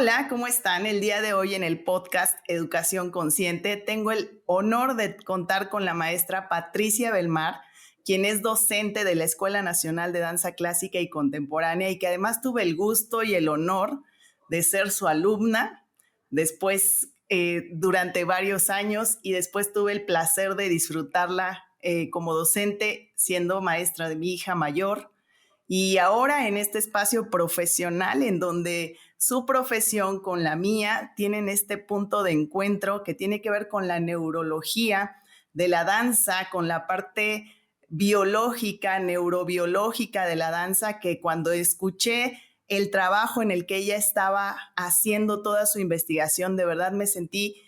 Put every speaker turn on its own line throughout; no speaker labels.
Hola, ¿cómo están? El día de hoy en el podcast Educación Consciente tengo el honor de contar con la maestra Patricia Belmar, quien es docente de la Escuela Nacional de Danza Clásica y Contemporánea y que además tuve el gusto y el honor de ser su alumna después durante varios años y después tuve el placer de disfrutarla como docente siendo maestra de mi hija mayor. Y ahora en este espacio profesional en donde su profesión con la mía tienen este punto de encuentro que tiene que ver con la neurología de la danza, con la parte biológica, neurobiológica de la danza, que cuando escuché el trabajo en el que ella estaba haciendo toda su investigación, de verdad me sentí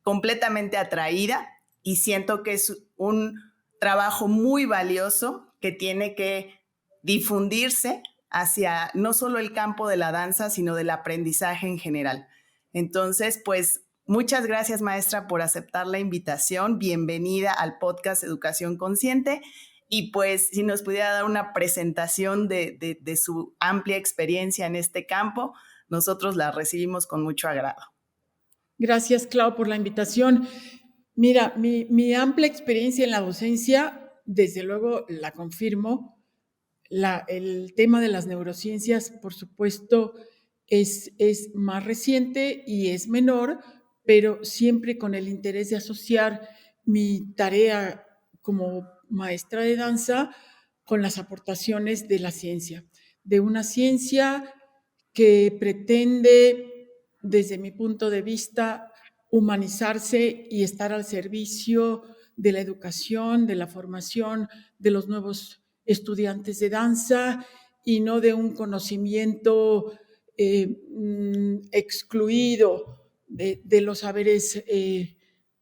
completamente atraída y siento que es un trabajo muy valioso que tiene que difundirse hacia no solo el campo de la danza, sino del aprendizaje en general. Entonces, pues muchas gracias, maestra, por aceptar la invitación. Bienvenida al podcast Educación Consciente. Y pues si nos pudiera dar una presentación de su amplia experiencia en este campo, nosotros la recibimos con mucho agrado.
Gracias, Clau, por la invitación. Mira, mi amplia experiencia en la docencia, desde luego la confirmo. El tema de las neurociencias, por supuesto, es más reciente y es menor, pero siempre con el interés de asociar mi tarea como maestra de danza con las aportaciones de la ciencia, de una ciencia que pretende, desde mi punto de vista, humanizarse y estar al servicio de la educación, de la formación de los nuevos estudiantes de danza y no de un conocimiento excluido de los saberes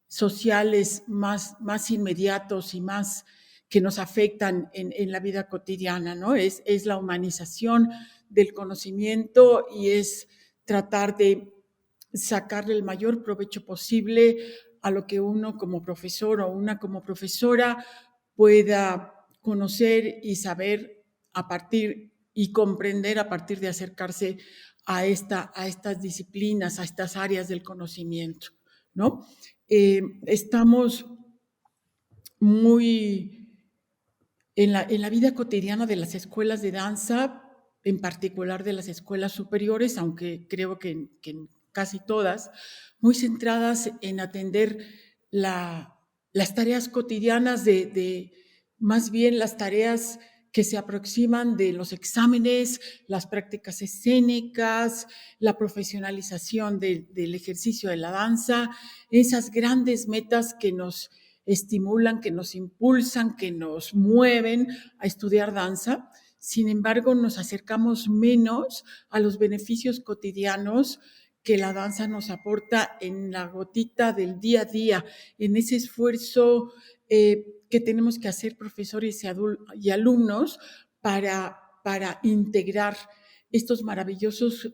sociales más inmediatos y más que nos afectan en la vida cotidiana, ¿no? Es la humanización del conocimiento y es tratar de sacarle el mayor provecho posible a lo que uno como profesor o una como profesora pueda conocer y saber a partir y comprender a partir de acercarse a estas disciplinas, a estas áreas del conocimiento, ¿no? Estamos muy en la vida cotidiana de las escuelas de danza, en particular de las escuelas superiores, aunque creo que en casi todas, muy centradas en atender las tareas cotidianas más bien las tareas que se aproximan de los exámenes, las prácticas escénicas, la profesionalización del ejercicio de la danza, esas grandes metas que nos estimulan, que nos impulsan, que nos mueven a estudiar danza. Sin embargo, nos acercamos menos a los beneficios cotidianos que la danza nos aporta en la gotita del día a día, en ese esfuerzo que tenemos que hacer profesores y alumnos para integrar estos maravillosos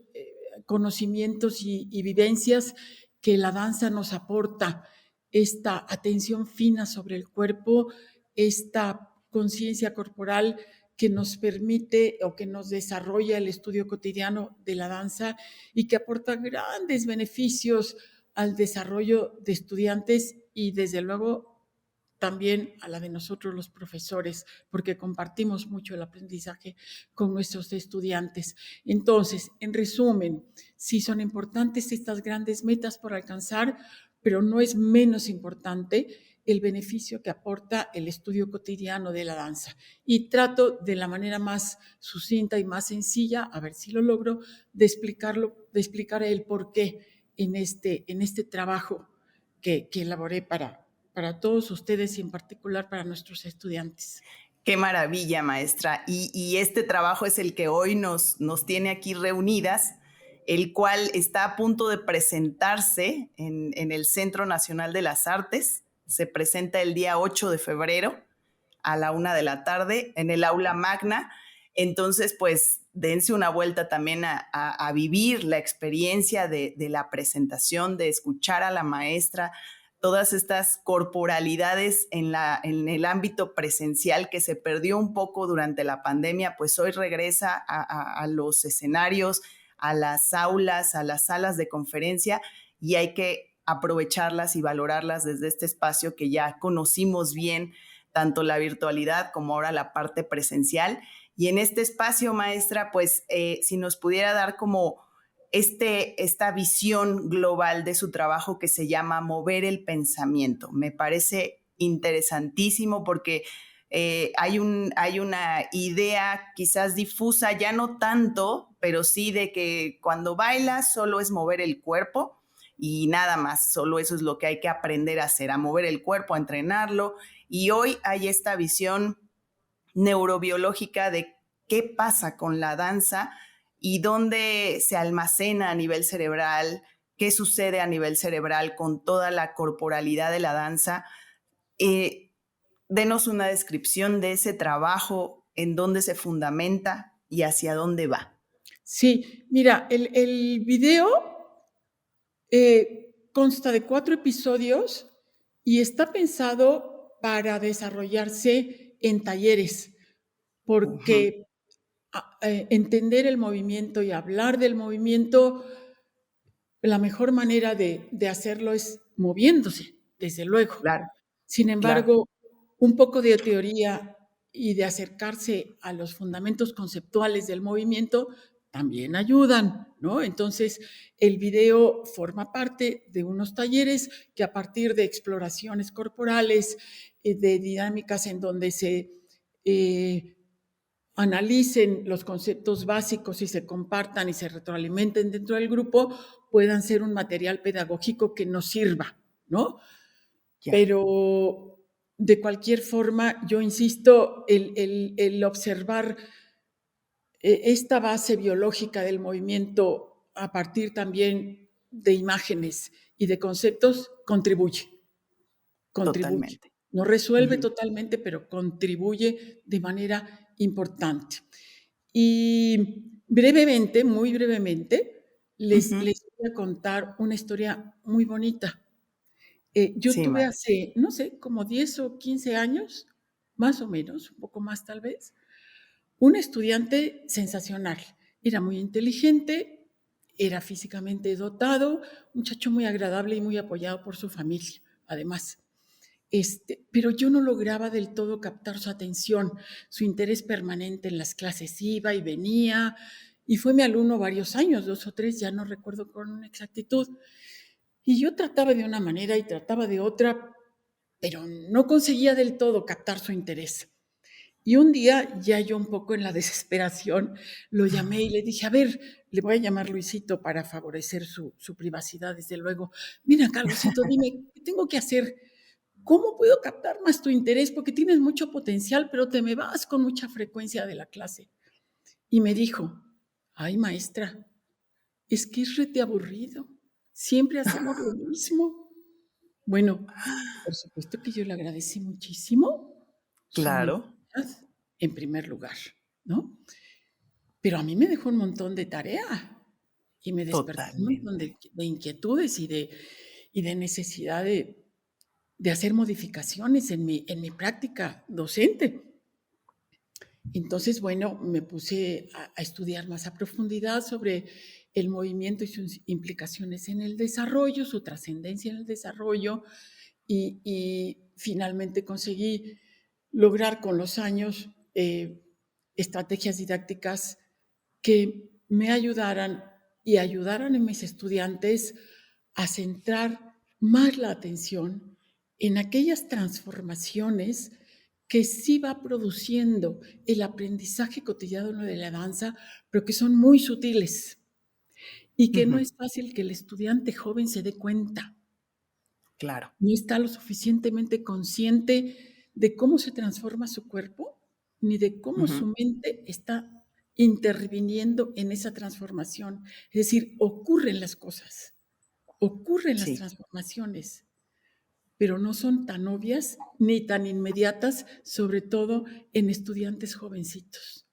conocimientos y vivencias que la danza nos aporta, esta atención fina sobre el cuerpo, esta conciencia corporal que nos permite o que nos desarrolla el estudio cotidiano de la danza y que aporta grandes beneficios al desarrollo de estudiantes y desde luego también a la de nosotros los profesores, porque compartimos mucho el aprendizaje con nuestros estudiantes. Entonces, en resumen, sí son importantes estas grandes metas por alcanzar, pero no es menos importante el beneficio que aporta el estudio cotidiano de la danza. Y trato de la manera más sucinta y más sencilla, a ver si lo logro, de explicar el por qué en este trabajo que elaboré para todos ustedes y en particular para nuestros estudiantes.
Qué maravilla, maestra. Y este trabajo es el que hoy nos tiene aquí reunidas, el cual está a punto de presentarse en el Centro Nacional de las Artes. Se presenta el día 8 de febrero a la 1:00 p.m. en el aula magna. Entonces, pues, dense una vuelta también a vivir la experiencia de la presentación, de escuchar a la maestra, todas estas corporalidades en el ámbito presencial que se perdió un poco durante la pandemia, pues hoy regresa a los escenarios, a las aulas, a las salas de conferencia, y hay que aprovecharlas y valorarlas desde este espacio que ya conocimos bien, tanto la virtualidad como ahora la parte presencial. Y en este espacio, maestra, pues si nos pudiera dar como esta visión global de su trabajo que se llama mover el pensamiento. Me parece interesantísimo porque hay una idea quizás difusa, ya no tanto, pero sí de que cuando bailas solo es mover el cuerpo y nada más, solo eso es lo que hay que aprender a hacer, a mover el cuerpo, a entrenarlo. Y hoy hay esta visión neurobiológica de qué pasa con la danza y dónde se almacena a nivel cerebral, qué sucede a nivel cerebral con toda la corporalidad de la danza. Eh, Denos una descripción de ese trabajo, en dónde se fundamenta y hacia dónde va.
Sí, mira, el video consta de 4 episodios y está pensado para desarrollarse en talleres, porque entender el movimiento y hablar del movimiento, la mejor manera de hacerlo es moviéndose, desde luego.
Claro,
Sin
claro.
embargo, un poco de teoría y de acercarse a los fundamentos conceptuales del movimiento también ayudan, ¿no? Entonces, el video forma parte de unos talleres que a partir de exploraciones corporales, de dinámicas en donde se analicen los conceptos básicos y se compartan y se retroalimenten dentro del grupo, puedan ser un material pedagógico que nos sirva, ¿no?
Ya.
Pero de cualquier forma, yo insisto, el observar esta base biológica del movimiento a partir también de imágenes y de conceptos contribuye.
Totalmente.
No resuelve
Ujú.
totalmente, pero contribuye de manera importante. Y brevemente, muy brevemente,
Ujú.
les voy a contar una historia muy bonita. Yo
Sí,
tuve
maestra.
hace, no sé, como 10 o 15 años, más o menos, un poco más tal vez, un estudiante sensacional. Era muy inteligente, era físicamente dotado, un muchacho muy agradable y muy apoyado por su familia, además. Pero yo no lograba del todo captar su atención, su interés permanente en las clases, iba y venía, y fue mi alumno varios años, 2 o 3, ya no recuerdo con exactitud. Y yo trataba de una manera y trataba de otra, pero no conseguía del todo captar su interés. Y un día, ya yo un poco en la desesperación, lo llamé y le dije, a ver, le voy a llamar Luisito para favorecer su privacidad, desde luego. Mira, Carlosito, dime, ¿qué tengo que hacer? ¿Cómo puedo captar más tu interés? Porque tienes mucho potencial, pero te me vas con mucha frecuencia de la clase. Y me dijo, ay, maestra, es que es rete aburrido. Siempre hacemos lo mismo. Bueno, por supuesto que yo le agradecí muchísimo su
Claro,
honestidad, en primer lugar, ¿no? Pero a mí me dejó un montón de tarea y me despertó un montón
totalmente.
de inquietudes y de necesidad de hacer modificaciones en mi práctica docente. Entonces, bueno, me puse a estudiar más a profundidad sobre el movimiento y sus implicaciones en el desarrollo, su trascendencia en el desarrollo, y finalmente conseguí lograr con los años estrategias didácticas que me ayudaran y ayudaran a mis estudiantes a centrar más la atención en aquellas transformaciones que sí va produciendo el aprendizaje cotidiano de la danza, pero que son muy sutiles y que no
Ujú.
es fácil que el estudiante joven se dé cuenta.
Claro.
No está lo suficientemente consciente de cómo se transforma su cuerpo, ni de cómo
Ujú.
su mente está interviniendo en esa transformación. Es decir, ocurren las cosas, ocurren las
Sí,
transformaciones, pero no son tan obvias ni tan inmediatas, sobre todo en estudiantes jovencitos,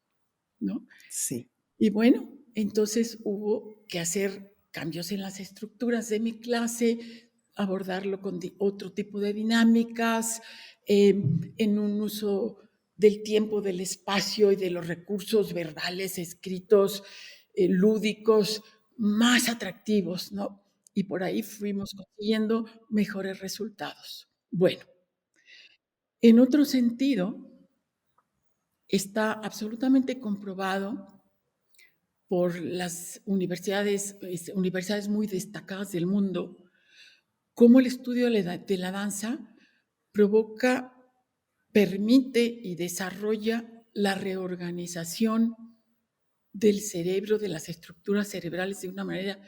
¿no?
sí.
Y bueno, entonces hubo que hacer cambios en las estructuras de mi clase, abordarlo con otro tipo de dinámicas, en un uso del tiempo, del espacio y de los recursos verbales, escritos, lúdicos, más atractivos, ¿no? Y por ahí fuimos consiguiendo mejores resultados. Bueno, en otro sentido, está absolutamente comprobado por las universidades muy destacadas del mundo, cómo el estudio de la danza provoca, permite y desarrolla la reorganización del cerebro, de las estructuras cerebrales de una manera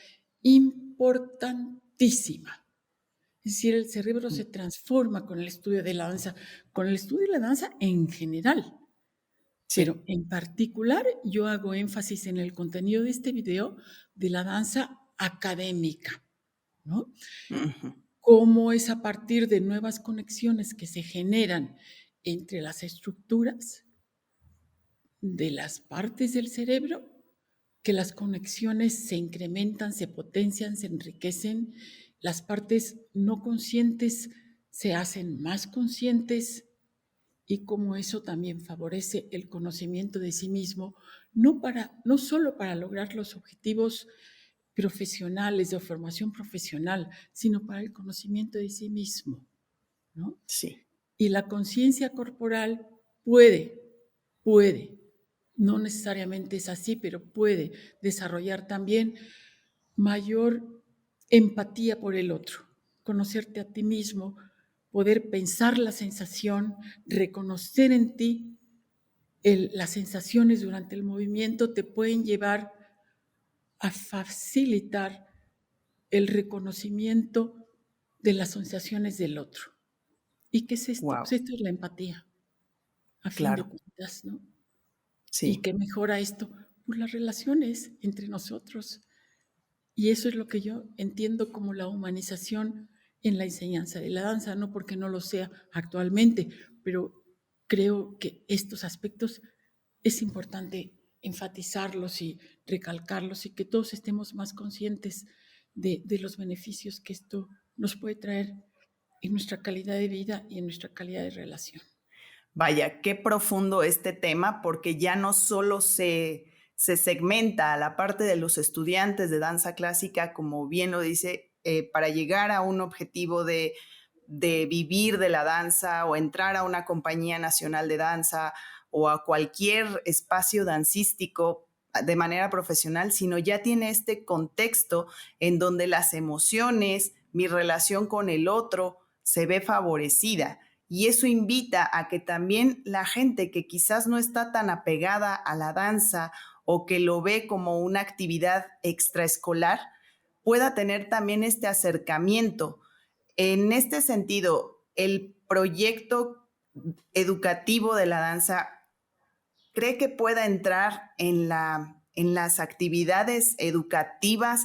importantísima. Es decir, el cerebro se transforma con el estudio de la danza, con el estudio de la danza en general. Pero
Sí.
en particular yo hago énfasis en el contenido de este video de la danza académica, ¿no?
Ujú.
Cómo es a partir de nuevas conexiones que se generan entre las estructuras de las partes del cerebro, que las conexiones se incrementan, se potencian, se enriquecen, las partes no conscientes se hacen más conscientes y cómo eso también favorece el conocimiento de sí mismo, no solo para lograr los objetivos profesionales de formación profesional, sino para el conocimiento de sí mismo, ¿no?
Sí.
Y la conciencia corporal puede, no necesariamente es así, pero puede desarrollar también mayor empatía por el otro, conocerte a ti mismo, poder pensar la sensación, reconocer en ti las sensaciones durante el movimiento te pueden llevar a facilitar el reconocimiento de las sensaciones del otro. ¿Y qué es esto?
Wow.
Pues esto es la empatía, a fin de
Claro.
cuentas, ¿no? ¿Y
Sí.
qué mejora esto? Pues las relaciones entre nosotros. Y eso es lo que yo entiendo como la humanización en la enseñanza de la danza, no porque no lo sea actualmente, pero creo que estos aspectos es importante enfatizarlos y recalcarlos y que todos estemos más conscientes de los beneficios que esto nos puede traer en nuestra calidad de vida y en nuestra calidad de relación.
Vaya, qué profundo este tema, porque ya no solo se segmenta a la parte de los estudiantes de danza clásica, como bien lo dice, para llegar a un objetivo de vivir de la danza o entrar a una compañía nacional de danza o a cualquier espacio dancístico de manera profesional, sino ya tiene este contexto en donde las emociones, mi relación con el otro se ve favorecida. Y eso invita a que también la gente que quizás no está tan apegada a la danza o que lo ve como una actividad extraescolar, pueda tener también este acercamiento. En este sentido, el proyecto educativo de la danza, ¿cree que pueda entrar en las actividades educativas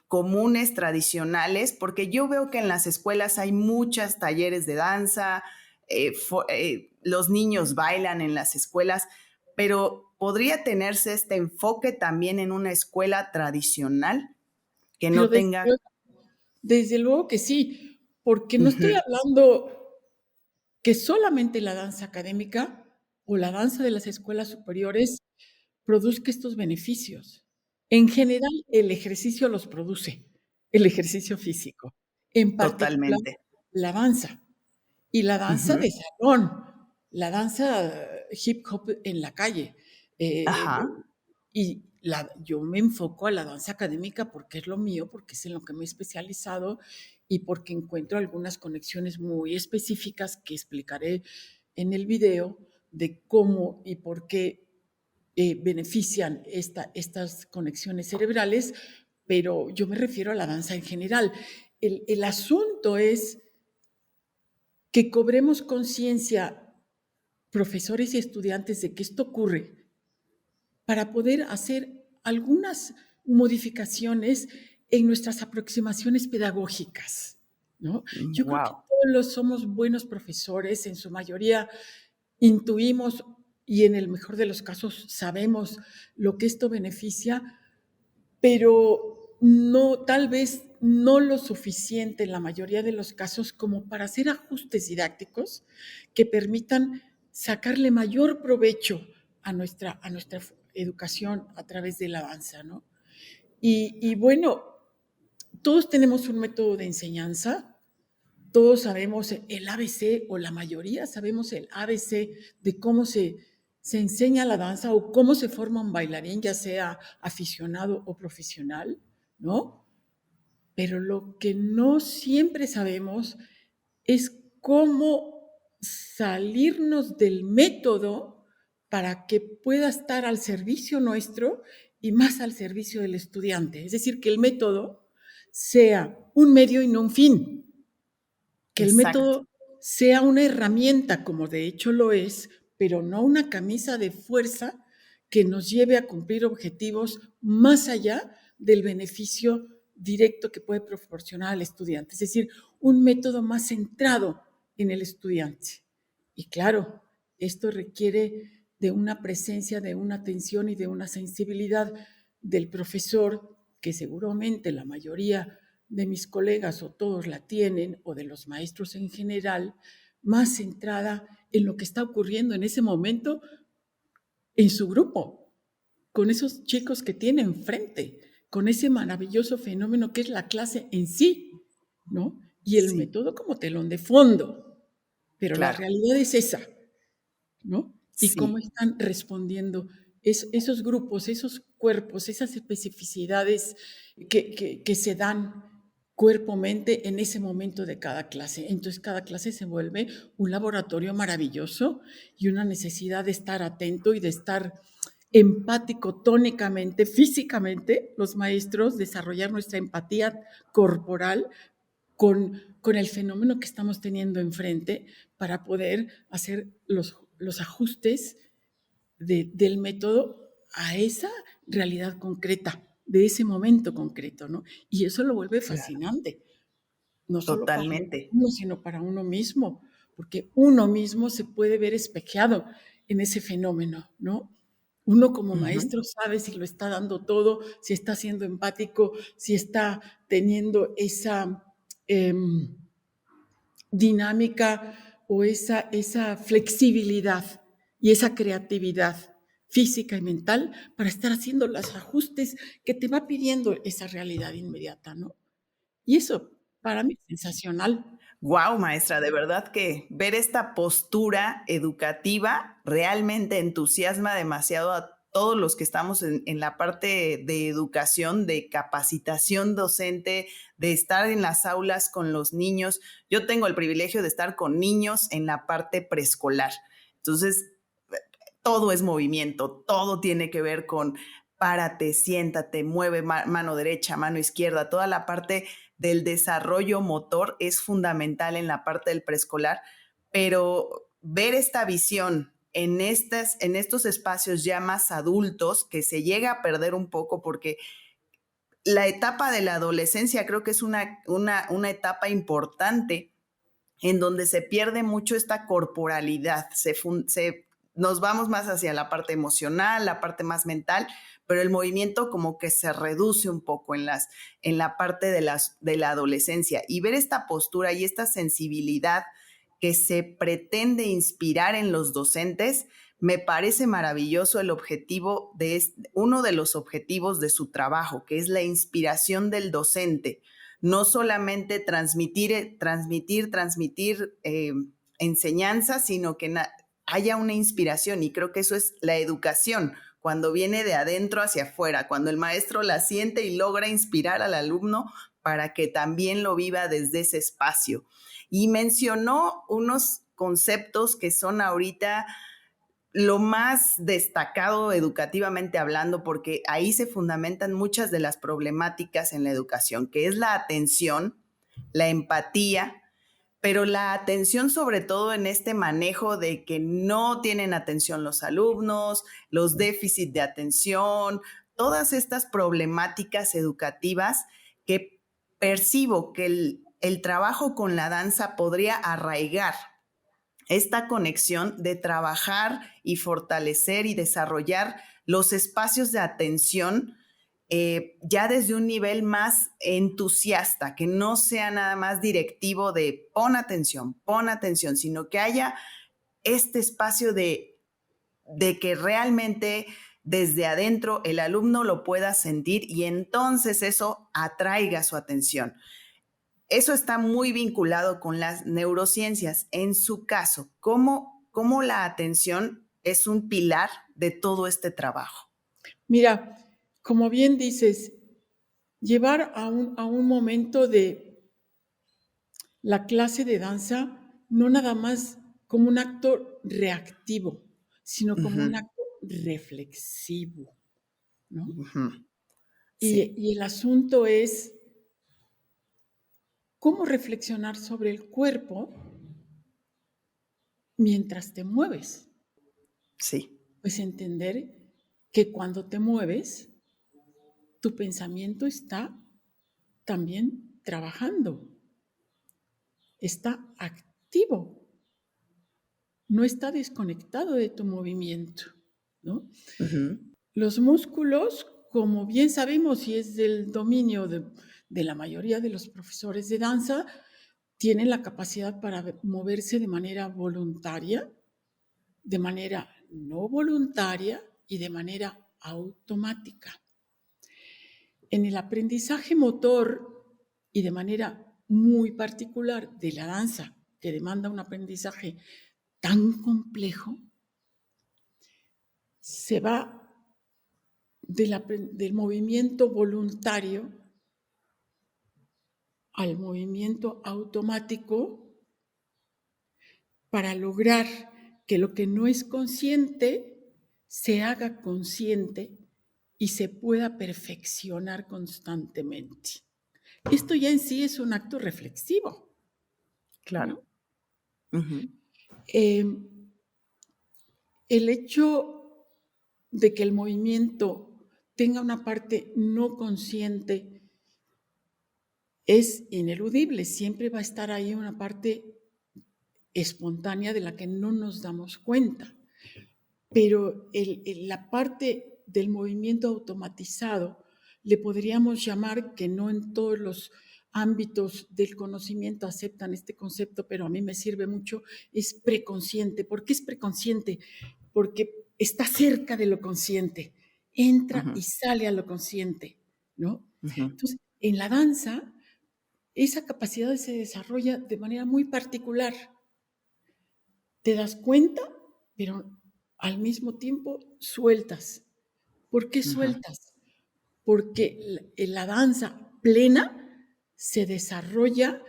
comunes, tradicionales? Porque yo veo que en las escuelas hay muchos talleres de danza, los niños bailan en las escuelas, pero ¿podría tenerse este enfoque también en una escuela tradicional que
Pero
no tenga...
desde luego que sí, porque no estoy
Ujú.
hablando que solamente la danza académica o la danza de las escuelas superiores produzca estos beneficios. En general, el ejercicio los produce, el ejercicio físico, en particular
Totalmente.
la danza y la danza
Ujú.
de salón, la danza hip hop en la calle.
Ajá.
Yo me enfoco a la danza académica porque es lo mío, porque es en lo que me he especializado y porque encuentro algunas conexiones muy específicas que explicaré en el video de cómo y por qué benefician estas conexiones cerebrales, pero yo me refiero a la danza en general. El asunto es que cobremos conciencia, profesores y estudiantes, de que esto ocurre para poder hacer algunas modificaciones en nuestras aproximaciones pedagógicas, ¿no? Yo creo que
Wow.
todos los somos buenos profesores, en su mayoría intuimos y en el mejor de los casos sabemos lo que esto beneficia, pero no, tal vez no lo suficiente en la mayoría de los casos como para hacer ajustes didácticos que permitan sacarle mayor provecho a nuestra educación a través de la danza, ¿no? Y bueno, todos tenemos un método de enseñanza, todos sabemos el ABC, o la mayoría sabemos el ABC de cómo se enseña la danza o cómo se forma un bailarín, ya sea aficionado o profesional, ¿no? Pero lo que no siempre sabemos es cómo salirnos del método para que pueda estar al servicio nuestro y más al servicio del estudiante. Es decir, que el método sea un medio y no un fin. Que el
Exacto.
método sea una herramienta, como de hecho lo es, pero no una camisa de fuerza que nos lleve a cumplir objetivos más allá del beneficio directo que puede proporcionar al estudiante. Es decir, un método más centrado en el estudiante. Y claro, esto requiere de una presencia, de una atención y de una sensibilidad del profesor, que seguramente la mayoría de mis colegas o todos la tienen, o de los maestros en general, más centrada en lo que está ocurriendo en ese momento en su grupo, con esos chicos que tiene enfrente, con ese maravilloso fenómeno que es la clase en sí, ¿no? Y el
Sí,
método como telón de fondo, pero la
claro.
realidad es esa, ¿no? Y cómo
Sí.
están respondiendo esos grupos, esos cuerpos, esas especificidades que se dan cuerpo-mente en ese momento de cada clase. Entonces cada clase se vuelve un laboratorio maravilloso y una necesidad de estar atento y de estar empático tónicamente, físicamente, los maestros, desarrollar nuestra empatía corporal con el fenómeno que estamos teniendo enfrente para poder hacer los ajustes del método a esa realidad concreta, de ese momento concreto, ¿no? Y eso lo vuelve
Claro,
fascinante, no solo para los
totalmente.
alumnos, sino para uno mismo, porque uno mismo se puede ver espejeado en ese fenómeno, ¿no? Uno como
Ujú.
maestro sabe si lo está dando todo, si está siendo empático, si está teniendo esa dinámica o esa flexibilidad y esa creatividad física y mental para estar haciendo los ajustes que te va pidiendo esa realidad inmediata, ¿no? Y eso para mí es sensacional.
Wow, maestra, de verdad que ver esta postura educativa realmente entusiasma demasiado a todos los que estamos en la parte de educación, de capacitación docente, de estar en las aulas con los niños. Yo tengo el privilegio de estar con niños en la parte preescolar. Entonces, todo es movimiento, todo tiene que ver con párate, siéntate, mueve mano derecha, mano izquierda, toda la parte del desarrollo motor es fundamental en la parte del preescolar, pero ver esta visión en estos espacios ya más adultos, que se llega a perder un poco porque la etapa de la adolescencia creo que es una etapa importante en donde se pierde mucho esta corporalidad, nos vamos más hacia la parte emocional, la parte más mental, pero el movimiento como que se reduce un poco en la parte de la adolescencia. Y ver esta postura y esta sensibilidad que se pretende inspirar en los docentes, me parece maravilloso el objetivo uno de los objetivos de su trabajo, que es la inspiración del docente, no solamente transmitir enseñanza, sino que haya una inspiración. Y creo que eso es la educación, cuando viene de adentro hacia afuera, cuando el maestro la siente y logra inspirar al alumno para que también lo viva desde ese espacio. Y mencionó unos conceptos que son ahorita lo más destacado educativamente hablando, porque ahí se fundamentan muchas de las problemáticas en la educación, que es la atención, la empatía, pero la atención sobre todo en este manejo de que no tienen atención los alumnos, los déficits de atención, todas estas problemáticas educativas que percibo que el trabajo con la danza podría arraigar esta conexión de trabajar y fortalecer y desarrollar los espacios de atención ya desde un nivel más entusiasta, que no sea nada más directivo de pon atención, sino que haya este espacio de que realmente desde adentro el alumno lo pueda sentir y entonces eso atraiga su atención. Eso está muy vinculado con las neurociencias. En su caso, ¿cómo la atención es un pilar de todo este trabajo?
Mira, como bien dices, llevar a un momento de la clase de danza no nada más como un acto reactivo, sino como un
Ujú,
acto reflexivo, ¿no?
ujú. Sí.
Y el asunto es cómo reflexionar sobre el cuerpo mientras te mueves.
Sí.
Pues entender que cuando te mueves, tu pensamiento está también trabajando, está activo, no está desconectado de tu movimiento, ¿no?
Ujú,
Los músculos, como bien sabemos, y es del dominio de la mayoría de los profesores de danza, tienen la capacidad para moverse de manera voluntaria, de manera no voluntaria y de manera automática. En el aprendizaje motor y de manera muy particular de la danza, que demanda un aprendizaje tan complejo, se va del movimiento voluntario al movimiento automático para lograr que lo que no es consciente se haga consciente y se pueda perfeccionar constantemente. Esto ya en sí es un acto reflexivo,
claro.
¿no?
Ujú,
Eh, el hecho de que el movimiento tenga una parte no consciente es ineludible, siempre va a estar ahí una parte espontánea de la que no nos damos cuenta. Pero la parte del movimiento automatizado le podríamos llamar, que no en todos los ámbitos del conocimiento aceptan este concepto, pero a mí me sirve mucho, es preconsciente. ¿Por qué es preconsciente? Porque está cerca de lo consciente, entra
ujú,
y sale a lo consciente, ¿no?
ujú,
Entonces, en la danza, esa capacidad se desarrolla de manera muy particular. Te das cuenta, pero al mismo tiempo sueltas. ¿Por qué
ujú,
sueltas? Porque la danza plena se desarrolla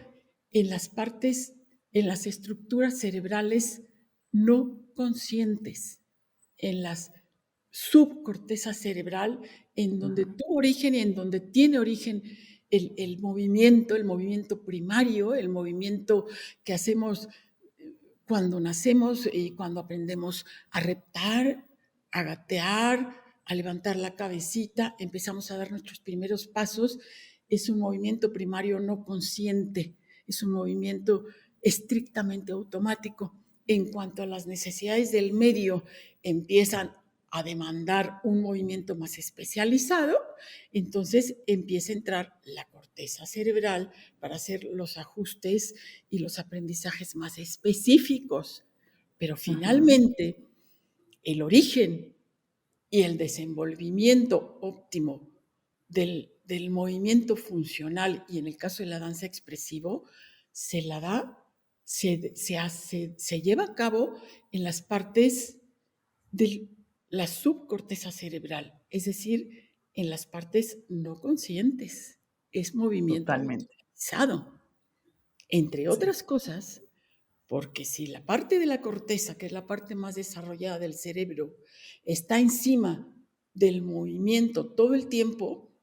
en las partes, en las estructuras cerebrales no conscientes, en las subcorteza cerebral, en donde
ujú,
tuvo origen y en donde tiene origen el movimiento primario, el movimiento que hacemos cuando nacemos y cuando aprendemos a reptar, a gatear, a levantar la cabecita, empezamos a dar nuestros primeros pasos, es un movimiento primario no consciente, es un movimiento estrictamente automático. En cuanto a las necesidades del medio empiezan a demandar un movimiento más especializado, entonces empieza a entrar la corteza cerebral para hacer los ajustes y los aprendizajes más específicos. Pero
ujú.
finalmente, el origen y el desenvolvimiento óptimo del movimiento funcional y en el caso de la danza expresivo, se la da, se lleva a cabo en las partes de la subcorteza cerebral, es decir, en las partes no conscientes. Es movimiento
Totalmente.
automatizado, entre
Sí.
otras cosas, porque si la parte de la corteza, que es la parte más desarrollada del cerebro, está encima del movimiento todo el tiempo,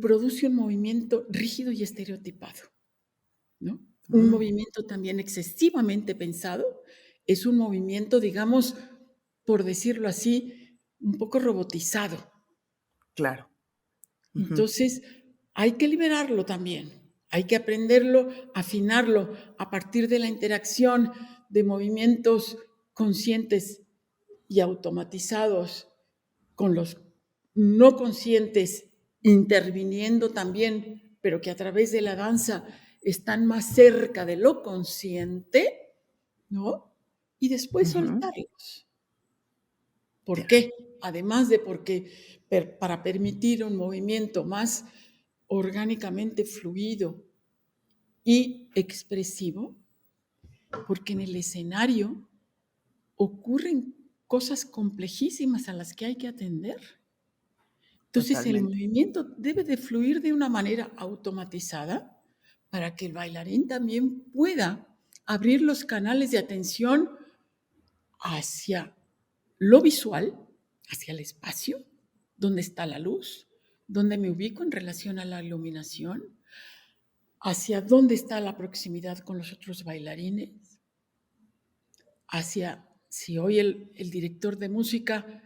produce un movimiento rígido y estereotipado, ¿no? Un
Mm,
movimiento también excesivamente pensado es un movimiento, digamos, por decirlo así, un poco robotizado.
claro. Ujú,
Entonces, hay que liberarlo también, hay que aprenderlo, afinarlo a partir de la interacción de movimientos conscientes y automatizados con los no conscientes interviniendo también, pero que a través de la danza están más cerca de lo consciente, ¿no? Y después
ujú.
soltarlos. ¿Por qué? Además de porque para permitir un movimiento más orgánicamente fluido y expresivo, porque en el escenario ocurren cosas complejísimas a las que hay que atender. Entonces, el
Totalmente.
movimiento debe de fluir de una manera automatizada para que el bailarín también pueda abrir los canales de atención hacia lo visual, hacia el espacio, donde está la luz, donde me ubico en relación a la iluminación, hacia dónde está la proximidad con los otros bailarines, hacia si hoy el director de música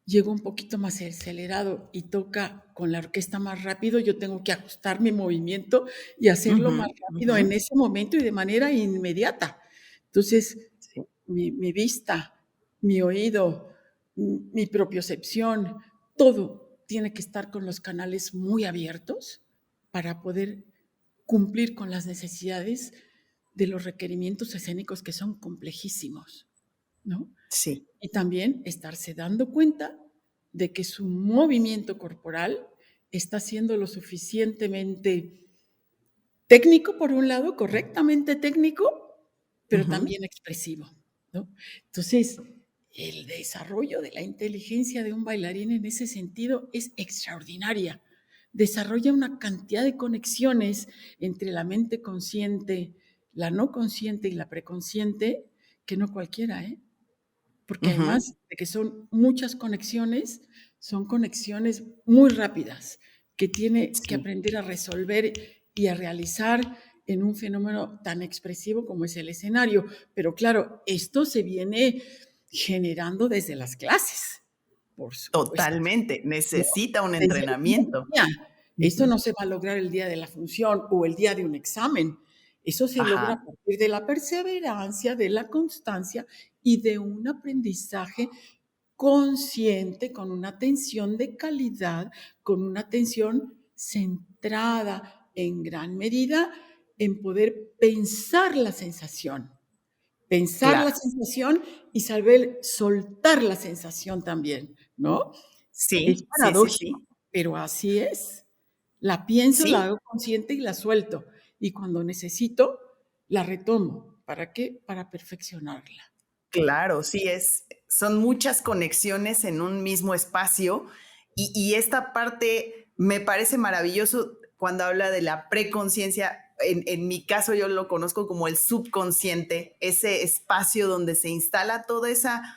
llegó un poquito más acelerado y toca con la orquesta más rápido, yo tengo que ajustar mi movimiento y hacerlo
Ujú,
más rápido
ujú.
en ese momento y de manera inmediata. Entonces,
Sí,
mi vista, mi oído, mi propiocepción, todo tiene que estar con los canales muy abiertos para poder cumplir con las necesidades de los requerimientos escénicos que son complejísimos, ¿no?
sí,
Y también estarse dando cuenta de que su movimiento corporal está siendo lo suficientemente técnico, por un lado, correctamente técnico, pero
ujú,
también expresivo, ¿no? Entonces, el desarrollo de la inteligencia de un bailarín en ese sentido es extraordinaria. Desarrolla una cantidad de conexiones entre la mente consciente, la no consciente y la preconsciente que no cualquiera, ¿eh? Porque
ujú.
además de que son muchas conexiones, son conexiones muy rápidas que tiene que
Sí,
aprender a resolver y a realizar en un fenómeno tan expresivo como es el escenario. Pero claro, esto se viene generando desde las clases, por supuesto,
totalmente.
¿no?
Necesita un
Desde el primer
entrenamiento.
día. Esto
Ujú.
no se va a lograr el día de la función o el día de un examen. Eso se logra a
Ajá,
partir de la perseverancia, de la constancia y de un aprendizaje consciente, con una atención de calidad, con una atención centrada en gran medida en poder pensar la
claro.
sensación y saber soltar la sensación también, ¿no? Es
Sí, sí, sí,
paradójico,
sí.
pero así es. La pienso, la
Sí,
hago consciente y la suelto. Y cuando necesito, la retomo. ¿Para qué? Para perfeccionarla.
claro, sí, son muchas conexiones en un mismo espacio y esta parte me parece maravilloso cuando habla de la preconciencia. En mi caso yo lo conozco como el subconsciente, ese espacio donde se instala toda esa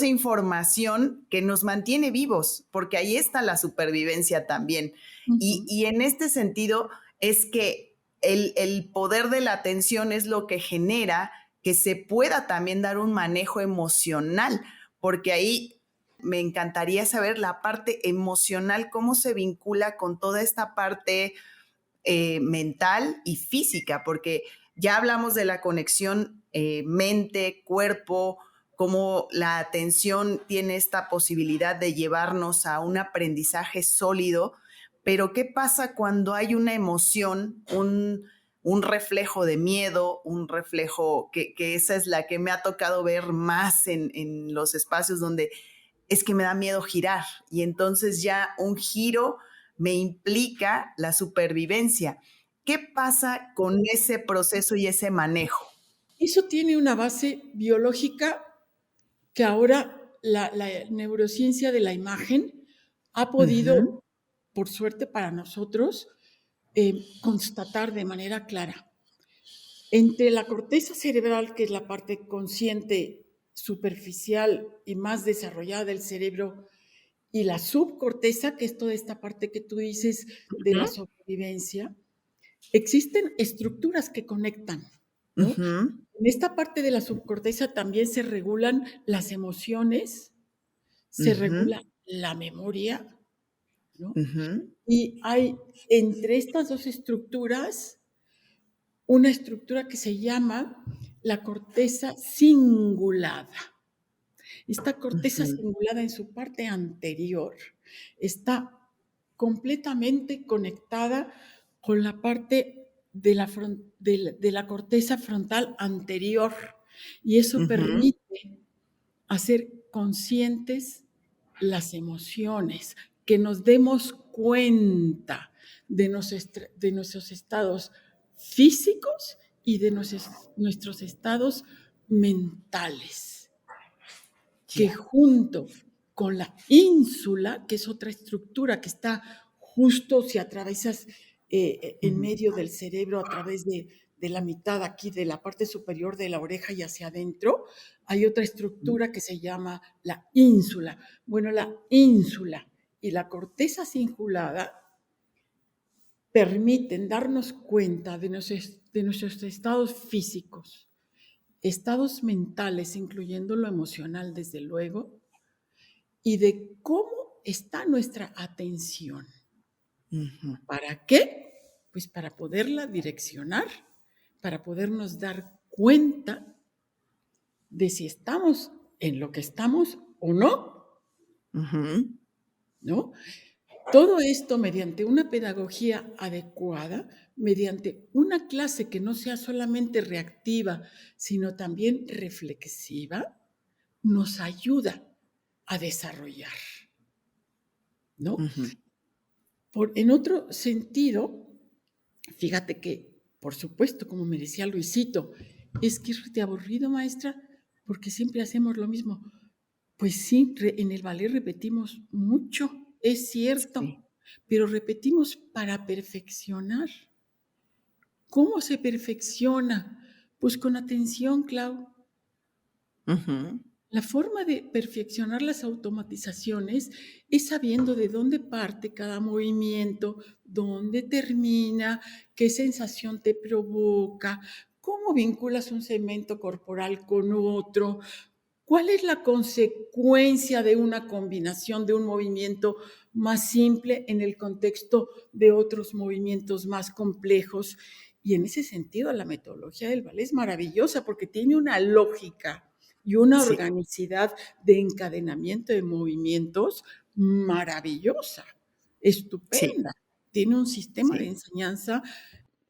información que nos mantiene vivos, porque ahí está la supervivencia también.
Ujú.
Y en este sentido es que el poder de la atención es lo que genera que se pueda también dar un manejo emocional, porque ahí me encantaría saber la parte emocional, cómo se vincula con toda esta parte mental y física, porque ya hablamos de la conexión mente, cuerpo, cómo la atención tiene esta posibilidad de llevarnos a un aprendizaje sólido, pero ¿qué pasa cuando hay una emoción, un reflejo de miedo, un reflejo que esa es la que me ha tocado ver más en los espacios donde es que me da miedo girar y entonces ya un giro me implica la supervivencia. ¿Qué pasa con ese proceso y ese manejo?
Eso tiene una base biológica que ahora la neurociencia de la imagen ha
Ujú,
podido, por suerte para nosotros, constatar de manera clara. Entre la corteza cerebral, que es la parte consciente, superficial y más desarrollada del cerebro, y la subcorteza, que es toda esta parte que tú dices de la
ujú,
sobrevivencia, existen estructuras que conectan, ¿no?
ujú,
En esta parte de la subcorteza también se regulan las emociones, se
ujú,
regula la memoria, ¿no?
ujú,
Y hay entre estas dos estructuras una estructura que se llama la corteza cingulada. Esta corteza
ujú,
cingulada en su parte anterior está completamente conectada con la parte de la corteza frontal anterior y eso
ujú.
permite hacer conscientes las emociones, que nos demos cuenta de nuestros estados físicos y de nuestros estados mentales, que
Ya.
junto con la ínsula, que es otra estructura que está justo si atraviesas en
Ujú.
medio del cerebro a través de la mitad aquí, de la parte superior de la oreja y hacia adentro, hay otra estructura que se llama la ínsula. Bueno, la ínsula y la corteza cingulada permiten darnos cuenta de nuestros estados físicos, estados mentales, incluyendo lo emocional, desde luego, y de cómo está nuestra atención.
Ujú.
¿Para qué? Pues para poderla direccionar, para podernos dar cuenta de si estamos en lo que estamos o no,
Ujú.
¿no? Todo esto mediante una pedagogía adecuada, mediante una clase que no sea solamente reactiva, sino también reflexiva, nos ayuda a desarrollar, ¿no?
Ujú.
En otro sentido, fíjate que, por supuesto, como me decía Luisito, es que es de aburrido, maestra, porque siempre hacemos lo mismo. Pues sí, en el ballet repetimos mucho, es
Sí.
cierto, pero repetimos para perfeccionar. ¿Cómo se perfecciona? Pues con atención, Clau.
Ujú.
La forma de perfeccionar las automatizaciones es sabiendo de dónde parte cada movimiento, dónde termina, qué sensación te provoca, cómo vinculas un segmento corporal con otro, cuál es la consecuencia de una combinación de un movimiento más simple en el contexto de otros movimientos más complejos. Y en ese sentido, la metodología del ballet es maravillosa porque tiene una lógica y una
Sí.
organicidad de encadenamiento de movimientos maravillosa,
Sí.
estupenda. Tiene un sistema de
Sí.
enseñanza,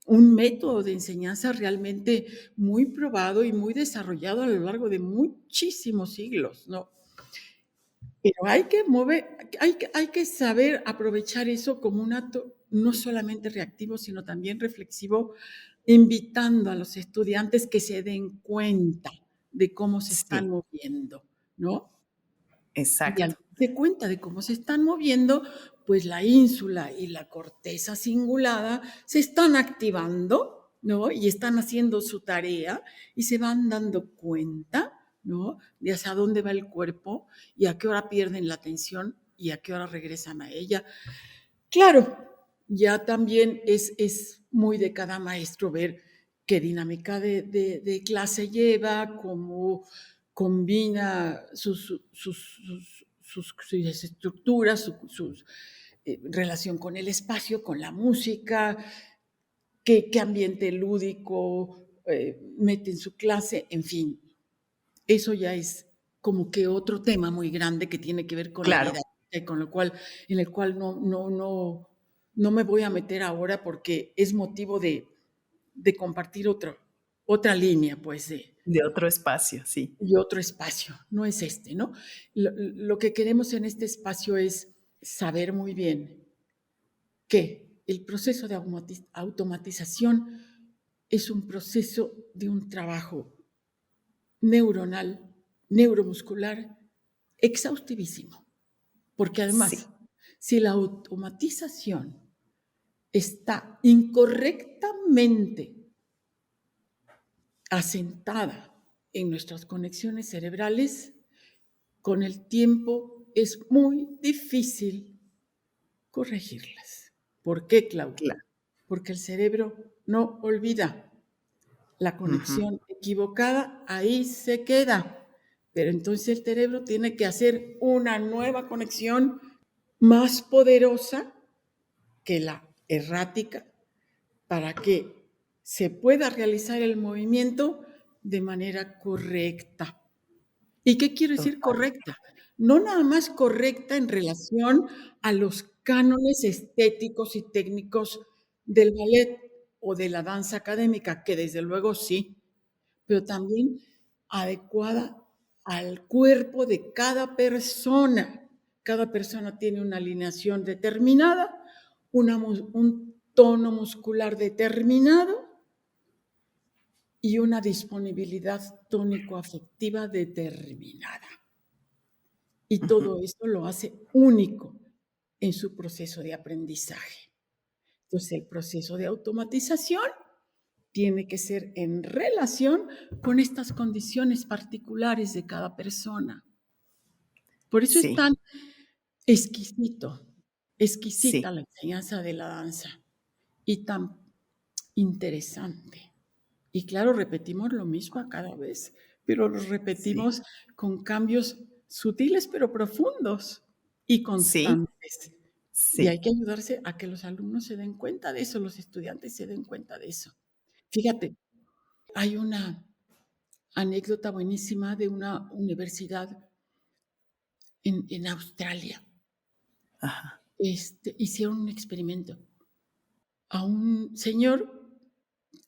un método de enseñanza realmente muy probado y muy desarrollado a lo largo de muchísimos siglos, ¿no? Pero hay que saber aprovechar eso como un acto no solamente reactivo, sino también reflexivo, invitando a los estudiantes que se den cuenta de cómo se están
Sí.
moviendo, ¿no? Y al
Exacto.
darse cuenta de cómo se están moviendo, pues la ínsula y la corteza cingulada se están activando, ¿no? Y están haciendo su tarea y se van dando cuenta, ¿no? De hacia dónde va el cuerpo y a qué hora pierden la atención y a qué hora regresan a ella. Claro, ya también es muy de cada maestro ver qué dinámica de clase lleva, cómo combina sus estructuras, su relación con el espacio, con la música, qué ambiente lúdico mete en su clase, en fin, eso ya es como que otro tema muy grande que tiene que ver con la
Claro.
vida, con lo cual, en el cual no me voy a meter ahora porque es motivo de compartir otra línea, pues,
De otro espacio, sí.
y otro espacio, no es este, ¿no? Lo que queremos en este espacio es saber muy bien que el proceso de automatización es un proceso de un trabajo neuronal, neuromuscular, exhaustivísimo. Porque además,
Sí.
si la automatización está incorrectamente asentada en nuestras conexiones cerebrales, con el tiempo es muy difícil corregirlas. ¿Por qué, Clau?
Claro.
Porque el cerebro no olvida. La
Ujú.
conexión equivocada ahí se queda. Pero entonces el cerebro tiene que hacer una nueva conexión más poderosa que la errática para que se pueda realizar el movimiento de manera correcta. ¿Y qué quiero decir
Total.
correcta? No nada más correcta en relación a los cánones estéticos y técnicos del ballet o de la danza académica, que desde luego sí, pero también adecuada al cuerpo de cada persona. Cada persona tiene una alineación determinada, un tono muscular determinado y una disponibilidad tónico-afectiva determinada. Y todo esto lo hace único en su proceso de aprendizaje. Entonces, el proceso de automatización tiene que ser en relación con estas condiciones particulares de cada persona. Por eso es
Sí,
tan exquisita
sí,
la enseñanza de la danza y tan interesante. Y claro, repetimos lo mismo cada vez, pero lo
sí,
repetimos con cambios sutiles pero profundos y
sí,
constantes. Y hay
sí.
que ayudarse a que los alumnos se den cuenta de eso, los estudiantes se den cuenta de eso. Fíjate, hay una anécdota buenísima de una universidad en Australia.
Ajá.
Hicieron un experimento a un señor,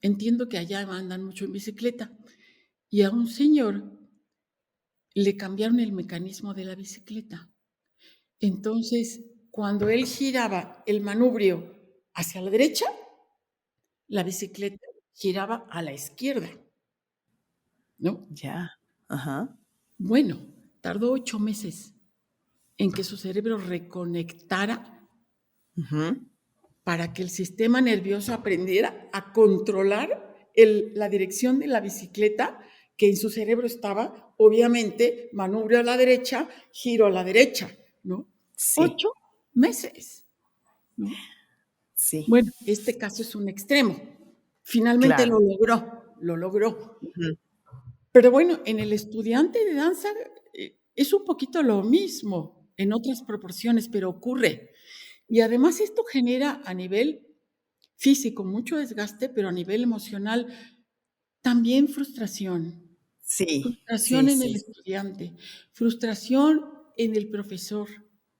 entiendo que allá andan mucho en bicicleta, y a un señor le cambiaron el mecanismo de la bicicleta. Entonces, cuando él giraba el manubrio hacia la derecha, la bicicleta giraba a la izquierda, ¿no?
Ya. Ajá.
Bueno, tardó 8 meses en que su cerebro reconectara
Ujú.
para que el sistema nervioso aprendiera a controlar la dirección de la bicicleta, que en su cerebro estaba, obviamente, manubrio a la derecha, giro a la derecha, ¿no?
Sí,
8 meses, ¿no?
sí,
Bueno, este caso es un extremo. Finalmente
claro.
lo logró.
Ujú.
Pero bueno, en el estudiante de danza es un poquito lo mismo, en otras proporciones, pero ocurre. Y además esto genera a nivel físico mucho desgaste, pero a nivel emocional también frustración.
Sí,
Frustración
sí,
en el
sí.
estudiante, frustración en el profesor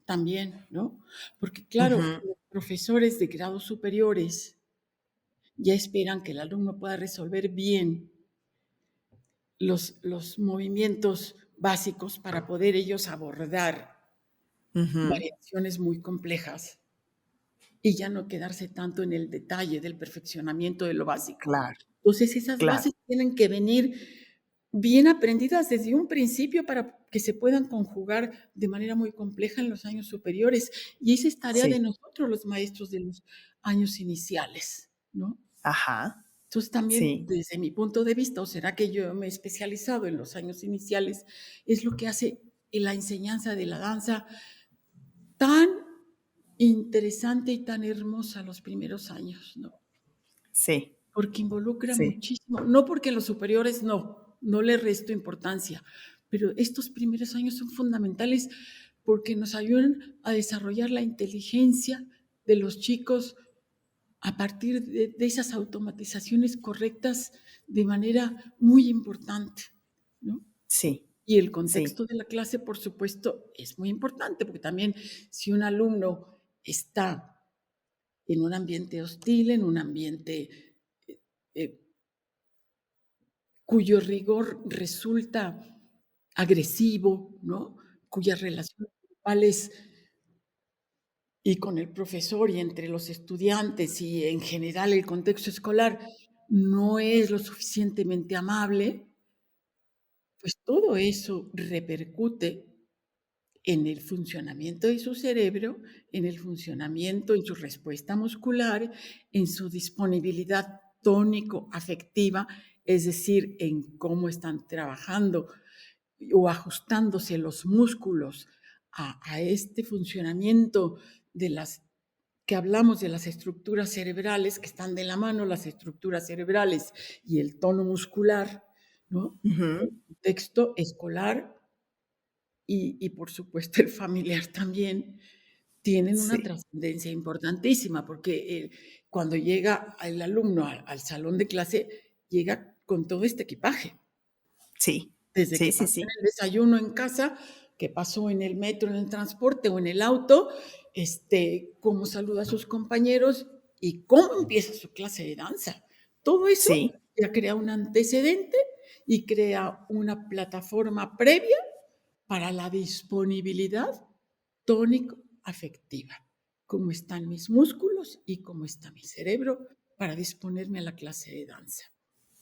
también, ¿no? Porque claro,
Ujú.
los profesores de grados superiores ya esperan que el alumno pueda resolver bien los movimientos básicos para poder ellos abordar
Ujú.
variaciones muy complejas y ya no quedarse tanto en el detalle del perfeccionamiento de lo básico.
Claro,
Entonces, esas
claro.
bases tienen que venir bien aprendidas desde un principio para que se puedan conjugar de manera muy compleja en los años superiores. Y esa es tarea de
Sí.
nosotros, los maestros de los años iniciales, ¿no?
Ajá.
Entonces, también
Sí,
desde mi punto de vista, o será que yo me he especializado en los años iniciales, es lo que hace la enseñanza de la danza tan interesante y tan hermosa los primeros años, ¿no?
sí,
Porque involucra
sí.
muchísimo, no porque los superiores no le resto importancia, pero estos primeros años son fundamentales porque nos ayudan a desarrollar la inteligencia de los chicos a partir de esas automatizaciones correctas de manera muy importante, ¿no?
Sí,
Y el
sí.
contexto de la clase, por supuesto, es muy importante, porque también si un alumno está en un ambiente hostil, en un ambiente eh, cuyo rigor resulta agresivo, ¿no? Cuyas relaciones grupales y con el profesor y entre los estudiantes y en general el contexto escolar no es lo suficientemente amable, pues todo eso repercute en el funcionamiento de su cerebro, en el funcionamiento, en su respuesta muscular, en su disponibilidad tónico-afectiva, es decir, en cómo están trabajando o ajustándose los músculos a este funcionamiento de las que hablamos de las estructuras cerebrales, que están de la mano las estructuras cerebrales y el tono muscular, ¿no?
Ujú.
El contexto escolar y por supuesto el familiar también, tienen una
Sí,
trascendencia importantísima, porque cuando llega el alumno al salón de clase, llega con todo este equipaje.
sí,
Desde
sí,
que
sí,
pasó en
sí,
el desayuno en casa, que pasó en el metro, en el transporte o en el auto, cómo saluda a sus compañeros y cómo empieza su clase de danza. Todo eso
sí,
ya crea un antecedente y crea una plataforma previa para la disponibilidad tónico-afectiva, cómo están mis músculos y cómo está mi cerebro para disponerme a la clase de danza.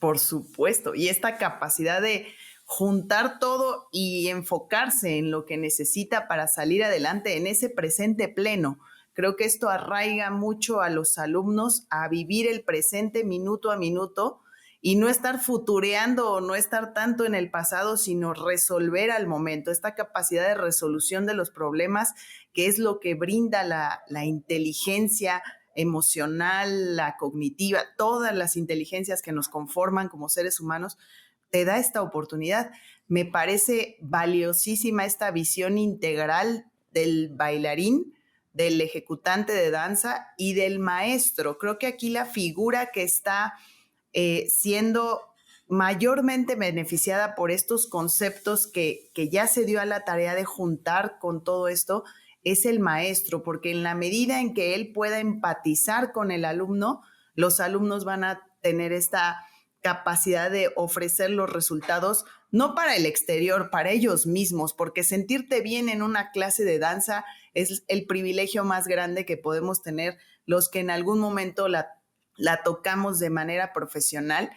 Por supuesto, y esta capacidad de juntar todo y enfocarse en lo que necesita para salir adelante en ese presente pleno. Creo que esto arraiga mucho a los alumnos a vivir el presente minuto a minuto y no estar futureando o no estar tanto en el pasado, sino resolver al momento. Esta capacidad de resolución de los problemas, que es lo que brinda la inteligencia emocional, la cognitiva, todas las inteligencias que nos conforman como seres humanos, te da esta oportunidad. Me parece valiosísima esta visión integral del bailarín, del ejecutante de danza y del maestro. Creo que aquí la figura que está siendo mayormente beneficiada por estos conceptos que ya se dio a la tarea de juntar con todo esto es el maestro, porque en la medida en que él pueda empatizar con el alumno, los alumnos van a tener esta capacidad de ofrecer los resultados, no para el exterior, para ellos mismos, porque sentirte bien en una clase de danza es el privilegio más grande que podemos tener los que en algún momento la tocamos de manera profesional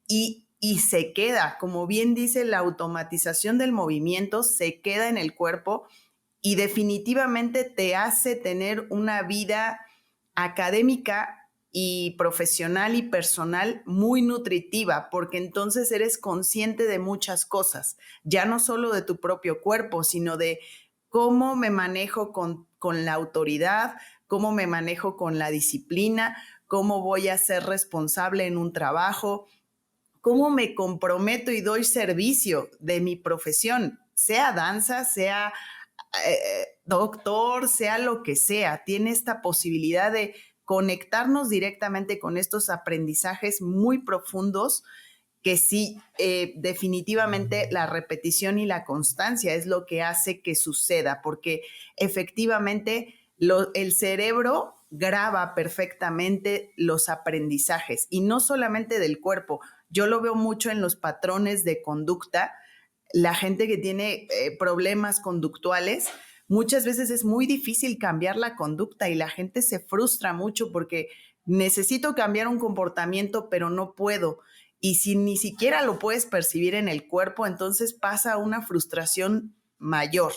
y se queda, como bien dice, la automatización del movimiento se queda en el cuerpo y definitivamente te hace tener una vida académica y profesional y personal muy nutritiva, porque entonces eres consciente de muchas cosas, ya no solo de tu propio cuerpo, sino de cómo me manejo con la autoridad, cómo me manejo con la disciplina, cómo voy a ser responsable en un trabajo, cómo me comprometo y doy servicio de mi profesión, sea danza, sea doctor, sea lo que sea, tiene esta posibilidad de conectarnos directamente con estos aprendizajes muy profundos que sí, definitivamente la repetición y la constancia es lo que hace que suceda, porque efectivamente el cerebro graba perfectamente los aprendizajes y no solamente del cuerpo. Yo lo veo mucho en los patrones de conducta. La gente que tiene problemas conductuales, muchas veces es muy difícil cambiar la conducta y la gente se frustra mucho porque necesito cambiar un comportamiento, pero no puedo. Y si ni siquiera lo puedes percibir en el cuerpo, entonces pasa una frustración mayor.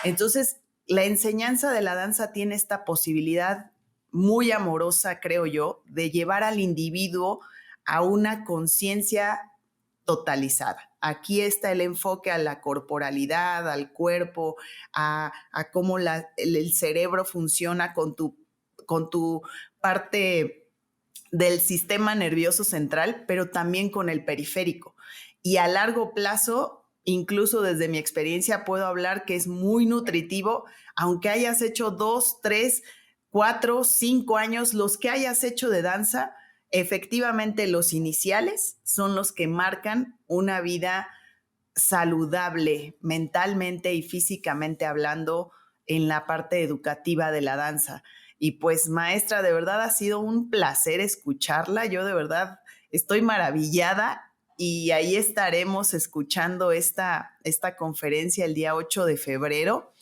Entonces, la enseñanza de la danza tiene esta posibilidad muy amorosa, creo yo, de llevar al individuo a una conciencia totalizada. Aquí está el enfoque a la corporalidad, al cuerpo, a cómo el cerebro funciona con tu parte del sistema nervioso central, pero también con el periférico. Y a largo plazo, incluso desde mi experiencia, puedo hablar que es muy nutritivo, aunque hayas hecho 2, 3, 4, 5 años, los que hayas hecho de danza, efectivamente los iniciales son los que marcan una vida saludable mentalmente y físicamente hablando en la parte educativa de la danza. Y pues maestra, de verdad ha sido un placer escucharla. Yo de verdad estoy maravillada y ahí estaremos escuchando esta conferencia el día 8 de febrero.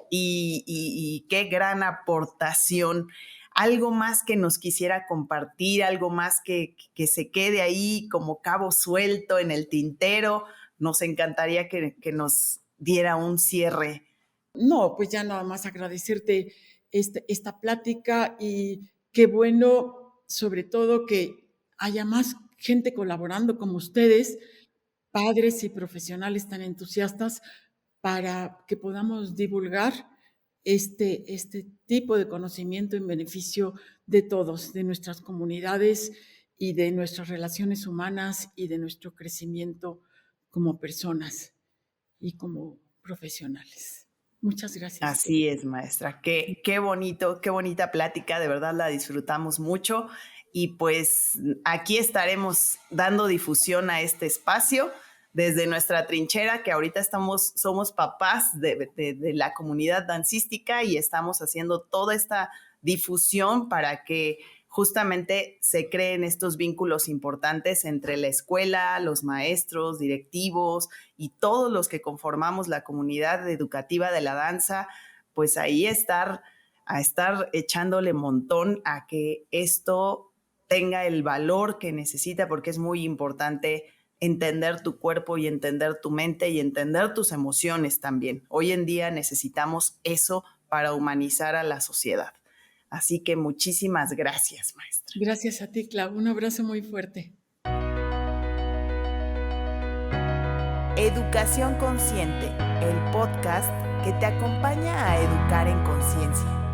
Y qué gran aportación. Algo más que nos quisiera compartir, algo más que se quede ahí como cabo suelto en el tintero. Nos encantaría que nos diera un cierre.
No, pues ya nada más agradecerte esta plática y qué bueno, sobre todo, que haya más gente colaborando como ustedes, padres y profesionales tan entusiastas, para que podamos divulgar este tipo de conocimiento en beneficio de todos, de nuestras comunidades y de nuestras relaciones humanas y de nuestro crecimiento como personas y como profesionales. Muchas gracias.
Así es, maestra. Qué bonito, qué bonita plática. De verdad la disfrutamos mucho. Y pues aquí estaremos dando difusión a este espacio desde nuestra trinchera, que ahorita somos papás de la comunidad dancística y estamos haciendo toda esta difusión para que justamente se creen estos vínculos importantes entre la escuela, los maestros, directivos y todos los que conformamos la comunidad educativa de la danza, pues ahí estar echándole montón a que esto tenga el valor que necesita, porque es muy importante entender tu cuerpo y entender tu mente y entender tus emociones también. Hoy en día necesitamos eso para humanizar a la sociedad. Así que muchísimas gracias, maestra.
Gracias a ti, Clau. Un abrazo muy fuerte.
Educación Consciente, el podcast que te acompaña a educar en conciencia.